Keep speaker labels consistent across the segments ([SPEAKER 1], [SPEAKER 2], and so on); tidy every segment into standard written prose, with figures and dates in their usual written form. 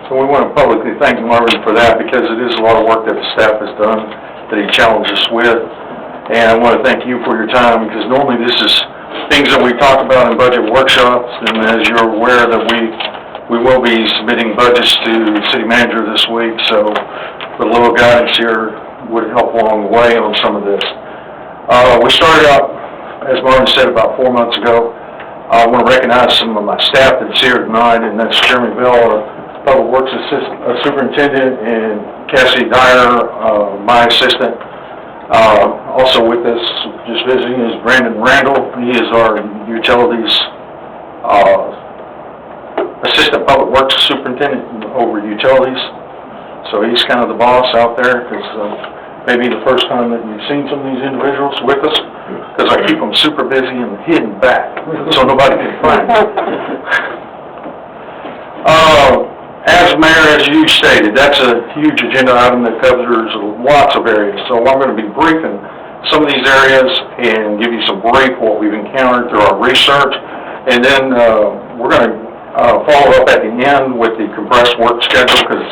[SPEAKER 1] So we want to publicly thank Marvin for that because it is a lot of work that the staff has done that he challenged us with. And I want to thank you for your time because normally this is things that we talk about in budget workshops, and as you're aware that we will be submitting budgets to the city manager this week, so with a little guidance here would help along the way on some of this. We started out, as Marvin said, about 4 months ago. I want to recognize some of my staff that's here tonight, and that's Jeremy Bell, our Public Works Superintendent, and Cassie Dyer, my assistant. Also with us, just visiting, is Brandon Randall. He is our Utilities Assistant Public Works Superintendent over Utilities. So he's kind of the boss out there, because maybe the first time that you've seen some of these individuals with us, because I keep them super busy and hidden back, so nobody can find them. As Mayor, as you stated, that's a huge agenda item that covers lots of areas. So I'm going to be briefing some of these areas and give you some brief what we've encountered through our research. And then we're going to follow up at the end with the compressed work schedule, because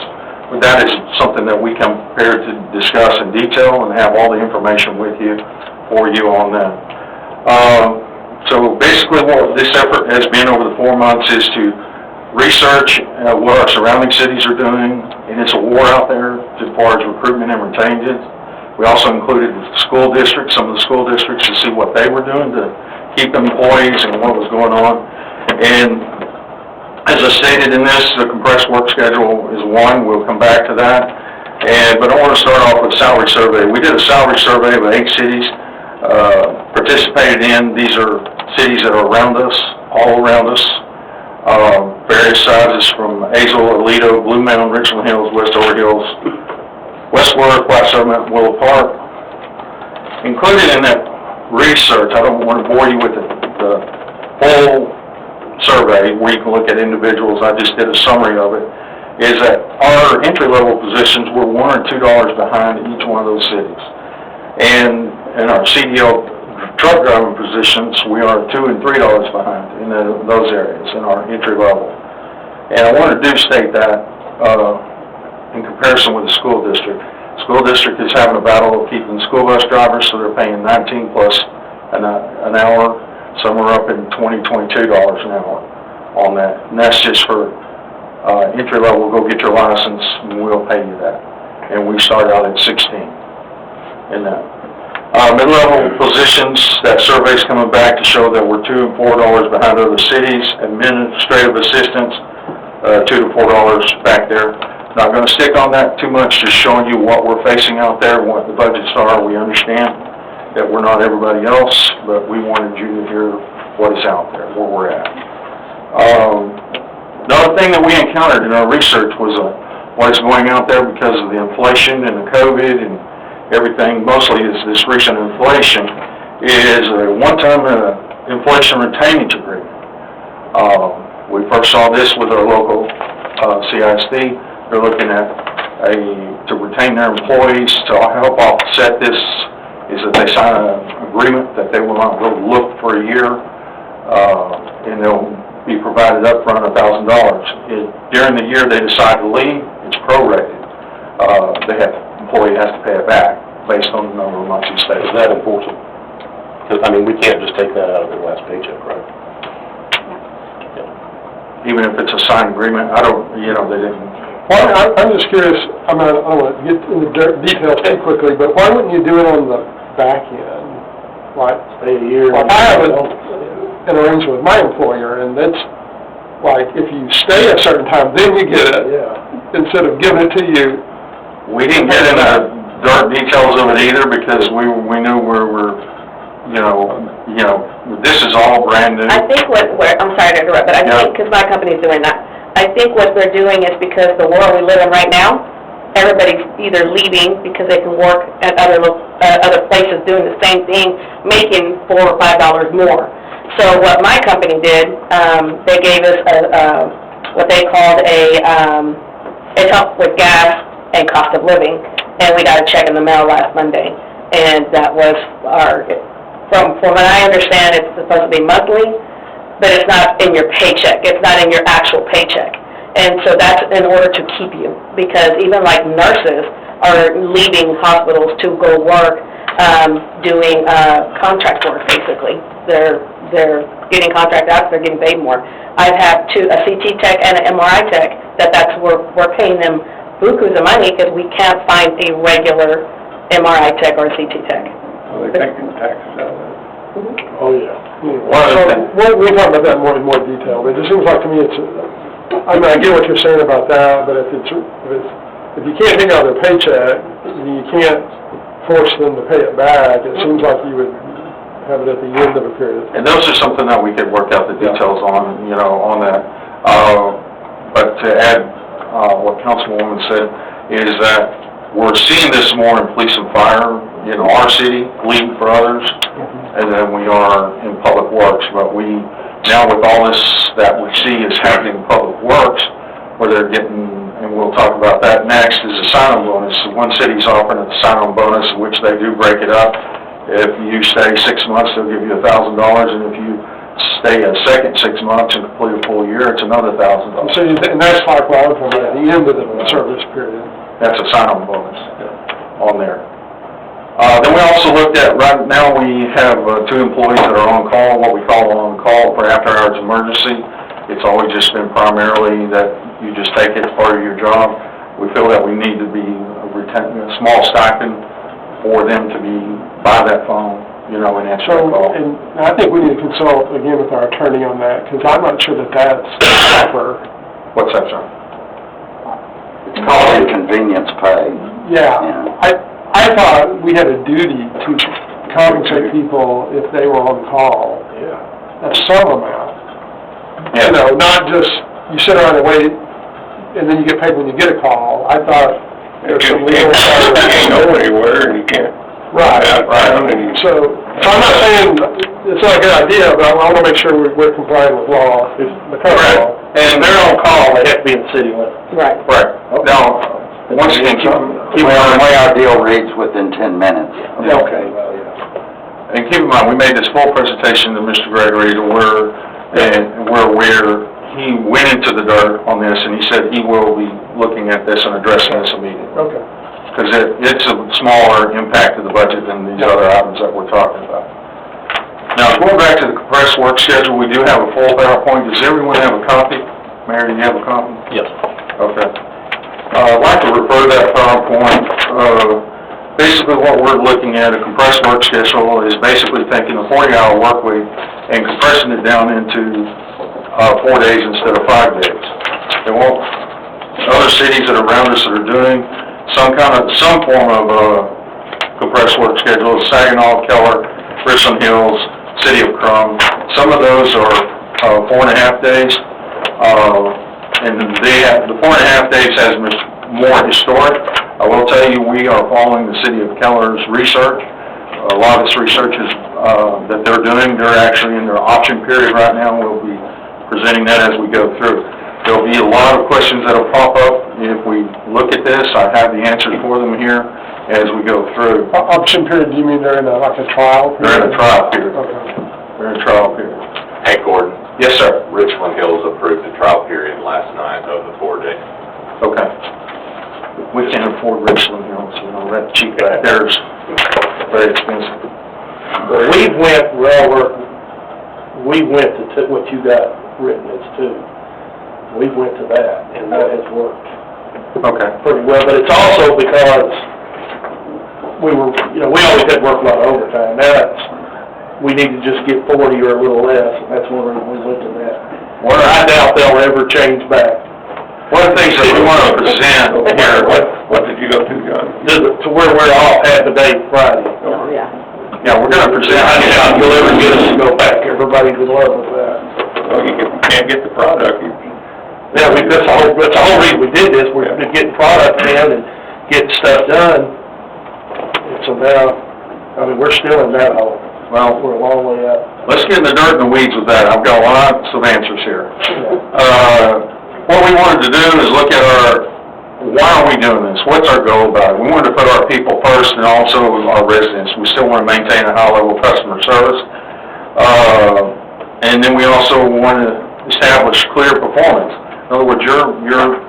[SPEAKER 1] that is something that we come prepared to discuss in detail and have all the information with you, for you on that. So basically what this effort has been over the 4 months is to research what our surrounding cities are doing, and it's a war out there as far as recruitment and retention. We also included the school districts, some of the school districts, to see what they were doing to keep employees and what was going on. And as I stated in this, the compressed work schedule is one. We'll come back to that. But I want to start off with a salary survey. We did a salary survey of 8 cities participated in. These are cities that are around us, all around us. Various sizes from Azle, Aledo, Blue Mound, Richland Hills, Westover Hills, Westworth, White Settlement, Willow Park. Included in that research, I don't want to bore you with the full survey where you can look at individuals, I just did a summary of it, is that our entry-level positions were $1 or $2 behind each one of those cities. And in our CDL truck driving positions, we are $2 and $3 behind in those areas in our entry level. And I want to do state that in comparison with the school district. School district is having a battle of keeping school bus drivers, so they're paying 19 plus an hour. Some are up in $20, $22 an hour on that. And that's just for entry level. Go get your license and we'll pay you that. And we start out at 16 in that. Mid-level positions, that survey's coming back to show that we're $2 and $4 behind other cities. Administrative assistants, $2 to $4 back there. Not going to stick on that too much, just showing you what we're facing out there, what the budgets are. We understand that we're not everybody else, but we wanted you to hear what is out there, where we're at. Another thing that we encountered in our research was what is going out there because of the inflation and the COVID and everything. Mostly is this recent inflation is a one-time inflation retainage agreement. We first saw this with our local CISD. They're looking at to retain their employees to help offset this. Is that they sign an agreement that they will not go look for a year, and they'll be provided up front $1,000. During the year they decide to leave, it's prorated. The employee has to pay it back based on the number of months he stays.
[SPEAKER 2] Is that important? Because, I mean, we can't just take that out of their last paycheck, right?
[SPEAKER 1] Yeah. Even if it's a signed agreement, I don't, they didn't.
[SPEAKER 3] Well, I'm just curious, I don't want to get into details too quickly, but why wouldn't you do it on the back end? Like,
[SPEAKER 2] Stay a year.
[SPEAKER 3] I have an arrangement with my employer, and that's like, if you stay a certain time, then you get it, instead of giving it to you.
[SPEAKER 1] We didn't get into dark details of it either because we knew we're this is all brand new.
[SPEAKER 4] I think I'm sorry to interrupt, but I think, because my company's doing that, I think what they're doing is because the world we live in right now, everybody's either leaving because they can work at other places doing the same thing, making $4 or $5 more. So what my company did, they gave us what they called it helped with gas and cost of living, and we got a check in the mail last Monday, and that was from what I understand, it's supposed to be monthly, but it's not in your paycheck. It's not in your actual paycheck. And so that's in order to keep you, because even like nurses are leaving hospitals to go work, doing, contract work, basically. They're getting contract out, they're getting paid more. I have a CT tech and an MRI tech, we're paying them bukus of money because we can't find a regular MRI tech or a CT tech.
[SPEAKER 5] Are they taking taxes out of that?
[SPEAKER 3] Oh, yeah.
[SPEAKER 1] Well,
[SPEAKER 3] We'll talk about that more in more detail, but it just seems like to me I mean, I get what you're saying about that, but if you can't take out their paycheck, you can't force them to pay it back, it seems like you would have it at the end of a period.
[SPEAKER 1] And those are something that we could work out the details on, on that. But to add, what Councilwoman said, is that we're seeing this more in police and fire in our city, leading for others, and then we are in public works. But now with all this that we see is happening in public works, where they're getting, and we'll talk about that next, is a sign-on bonus. One city's offering a sign-on bonus, which they do break it up. If you stay 6 months, they'll give you $1,000, and if you stay a second 6 months and complete a full year, it's another $1,000.
[SPEAKER 3] So, and that's like what I'm talking about, at the end of the service period.
[SPEAKER 1] That's a sign-on bonus on there. Then we also looked at, right now we have 2 employees that are on call, what we call on call for after-hours emergency. It's always just been primarily that you just take it as part of your job. We feel that we need to be a small stipend for them to be by that phone, and answer that call.
[SPEAKER 3] And I think we need to consult again with our attorney on that, because I'm not sure that that's proper.
[SPEAKER 1] What's that, sir?
[SPEAKER 6] It's called inconvenience pay.
[SPEAKER 3] Yeah, I thought we had a duty to compensate people if they were on call.
[SPEAKER 5] Yeah.
[SPEAKER 3] At some amount. Not just, you sit around and wait, and then you get paid when you get a call. I thought there's some legal...
[SPEAKER 5] You can't go anywhere, and you can't...
[SPEAKER 3] Right. So I'm not saying it's not a good idea, but I want to make sure we're complying with law, the current law.
[SPEAKER 2] And they're on call, they have to be in the city limits.
[SPEAKER 4] Right.
[SPEAKER 1] Right. Now, once again, keep in
[SPEAKER 6] Well, the way
[SPEAKER 1] mind,
[SPEAKER 6] our deal reads, within 10 minutes.
[SPEAKER 2] Okay, well, yeah.
[SPEAKER 1] and keep in mind, we made this full presentation to Mr. Gregory to where he went into the dirt on this, and he said he will be looking at this and addressing this immediately.
[SPEAKER 3] Okay.
[SPEAKER 1] Because it's a smaller impact to the budget than these other items that we're talking about. Now, going back to the compressed work schedule, we do have a full PowerPoint. Does everyone have a copy? Mary, do you have a copy?
[SPEAKER 2] Yes.
[SPEAKER 1] Okay. I'd like to refer to that PowerPoint. Basically, what we're looking at, a compressed work schedule, is basically taking a 40-hour work week and compressing it down into 4 days instead of 5 days. Other cities that are around us that are doing some form of compressed work schedule, Saginaw, Keller, Richland Hills, City of Crum. Some of those are 4.5 days, and the 4.5 days has more historic. I will tell you, we are following the City of Keller's research. A lot of this research is that they're doing. They're actually in their option period right now. We'll be presenting that as we go through. There'll be a lot of questions that'll pop up if we look at this. I have the answers for them here as we go through.
[SPEAKER 3] Option period, do you mean they're in a trial period?
[SPEAKER 1] They're in a trial period.
[SPEAKER 3] Okay.
[SPEAKER 1] They're in a trial period.
[SPEAKER 7] Hey, Gordon,
[SPEAKER 1] Yes, sir.
[SPEAKER 7] Richland Hills approved the trial period last night of the 4 days.
[SPEAKER 1] Okay. We can't afford Richland Hills, that cheap back there is very expensive.
[SPEAKER 2] We went to what you got written as too. We went to that, and that has worked
[SPEAKER 1] Okay.
[SPEAKER 2] pretty well, but it's also because we always had to work a lot of overtime. Now we need to just get 40 or a little less, and that's one reason we went to that.
[SPEAKER 1] Well,
[SPEAKER 2] I doubt they'll ever change back.
[SPEAKER 1] one of the things that we want to present here,
[SPEAKER 5] What did you go to, John?
[SPEAKER 2] To where we're off had today, Friday.
[SPEAKER 4] Oh, yeah.
[SPEAKER 1] yeah, we're going to present,
[SPEAKER 2] I doubt you'll ever get us to go back. Everybody's in love with that.
[SPEAKER 5] Well, you can't get the product.
[SPEAKER 2] Yeah, that's the whole reason we did this. We're getting product in and getting stuff done. And so now, we're still in that hole.
[SPEAKER 1] well,
[SPEAKER 2] We're a long way up.
[SPEAKER 1] let's get in the dirt and the weeds with that. I've got lots of answers here. What we wanted to do is look at why are we doing this? What's our goal about it? We wanted to put our people first and also our residents. We still want to maintain a high level of customer service. And then we also want to establish clear performance. In other words, your